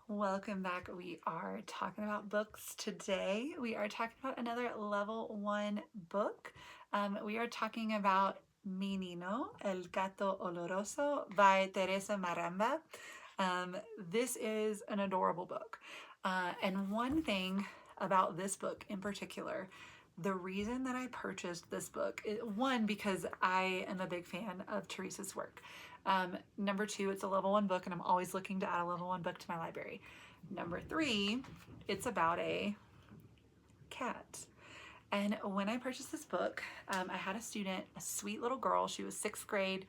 Welcome back. We are talking about books today. We are talking about another level 1 book. We are talking about Minino, El Gato Oloroso by Theresa Marrama. This is an adorable book. And one thing about this book in particular, the reason that I purchased this book, one, because I am a big fan of Theresa's work. Number two, it's a level 1 book and I'm always looking to add a level 1 book to my library. Number three, it's about a cat. And when I purchased this book, I had a student, a sweet little girl. She was 6th grade,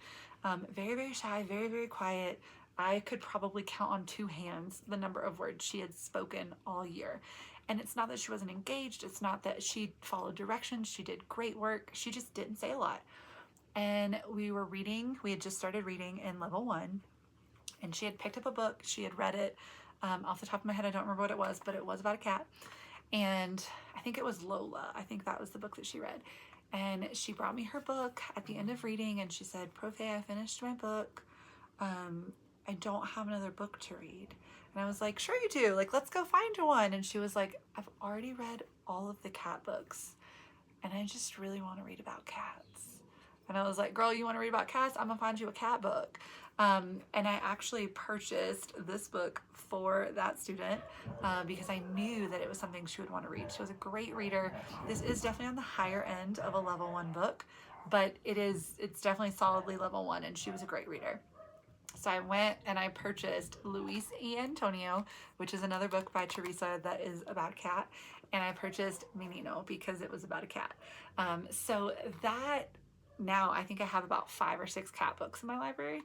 very, very shy, very, very quiet. I could probably count on 2 hands the number of words she had spoken all year. And it's not that she wasn't engaged. It's not that she followed directions. She did great work. She just didn't say a lot. And we were reading, we had just started reading in level 1, and she had picked up a book. She had read it. Off the top of my head, I don't remember what it was, but it was about a cat. And I think it was Lola. I think that was the book that she read. And she brought me her book at the end of reading and she said, "Profe, I finished my book. I don't have another book to read." And I was like, "Sure you do. Like, let's go find one." And she was like, "I've already read all of the cat books and I just really want to read about cats." And I was like, "Girl, you want to read about cats? I'm gonna find you a cat book." And I actually purchased this book for that student because I knew that it was something she would want to read. She was a great reader. This is definitely on the higher end of a level 1 book, but it's definitely solidly level 1, and she was a great reader. So I went and I purchased Luis y Antonio, which is another book by Theresa that is about a cat, and I purchased Minino because it was about a cat. So that now I think I have about 5 or 6 cat books in my library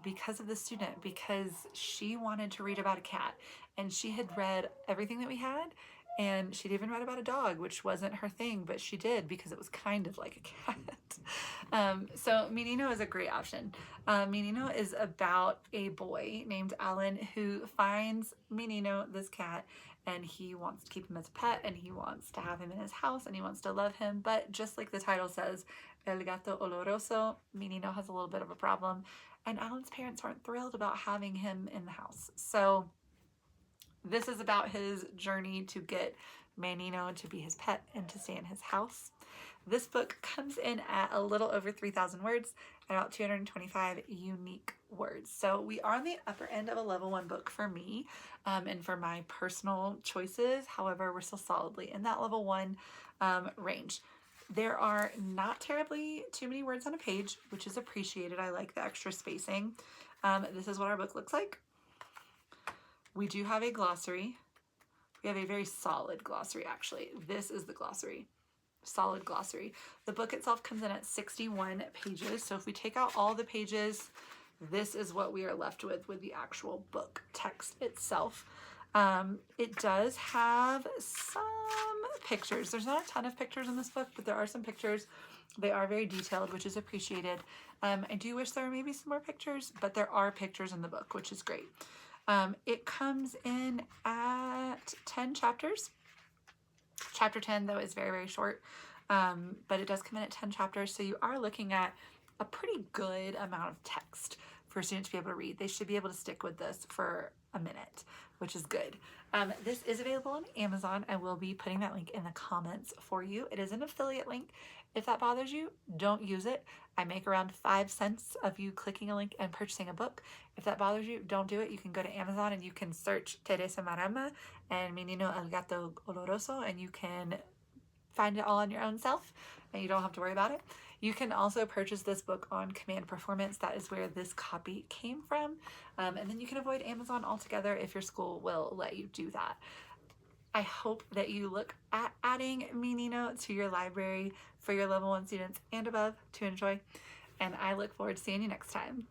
because of the student, because she wanted to read about a cat and she had read everything that we had, and she'd even read about a dog, which wasn't her thing, but she did because it was kind of like a cat. So Minino is a great option. Minino is about a boy named Alan who finds Minino, this cat, and he wants to keep him as a pet and he wants to have him in his house and he wants to love him. But just like the title says, El Gato Oloroso, Minino has a little bit of a problem, and Alan's parents weren't thrilled about having him in the house. So this is about his journey to get Minino to be his pet and to stay in his house. This book comes in at a little over 3,000 words and about 225 unique words. So we are on the upper end of a level 1 book for me and for my personal choices. However, we're still solidly in that level 1 range. There are not terribly too many words on a page, which is appreciated. I like the extra spacing. This is what our book looks like. We do have a glossary. We have a very solid glossary, actually. This is the glossary. Solid glossary. The book itself comes in at 61 pages. So if we take out all the pages, this is what we are left with the actual book text itself. It does have some pictures. There's not a ton of pictures in this book, but there are some pictures. They are very detailed, which is appreciated. I do wish there were maybe some more pictures, but there are pictures in the book, which is great. It comes in at 10 chapters. Chapter 10, though, is very, very short, but it does come in at 10 chapters, so you are looking at a pretty good amount of text for students to be able to read. They should be able to stick with this for a minute, which is good. This is available on Amazon. I will be putting that link in the comments for you. It is an affiliate link. If that bothers you, don't use it. I make around 5 cents of you clicking a link and purchasing a book. If that bothers you, don't do it. You can go to Amazon and you can search Theresa Marrama and Minino El Gato Oloroso, and you can find it all on your own self and you don't have to worry about it. You can also purchase this book on Command Performance. That is where this copy came from. And then you can avoid Amazon altogether if your school will let you do that. I hope that you look at adding Minino to your library for your level 1 students and above to enjoy. And I look forward to seeing you next time.